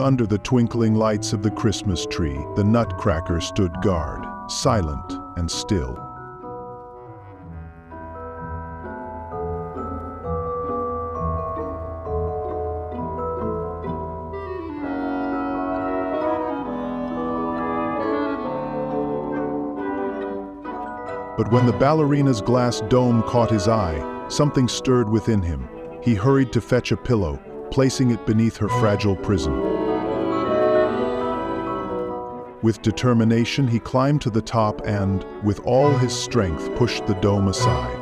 under the twinkling lights of the Christmas tree, the Nutcracker stood guard, silent and still. But when the ballerina's glass dome caught his eye, something stirred within him. He hurried to fetch a pillow, placing it beneath her fragile prison. With determination, he climbed to the top and, with all his strength, pushed the dome aside.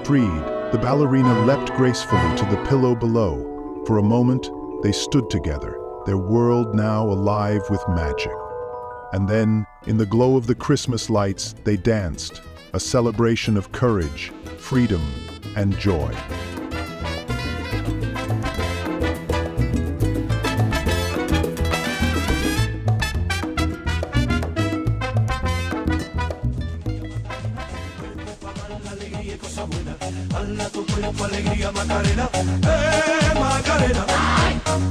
Freed, the ballerina leapt gracefully to the pillow below. For a moment, they stood together, their world now alive with magic. And then, in the glow of the Christmas lights, they danced, a celebration of courage, freedom, and joy. Dala tu cuerpo alegría Macarena, Macarena.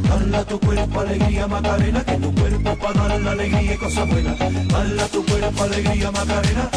Dala tu cuerpo alegría Macarena, que tu cuerpo para dar la alegría y cosas buenas. Dala tu cuerpo alegría Macarena,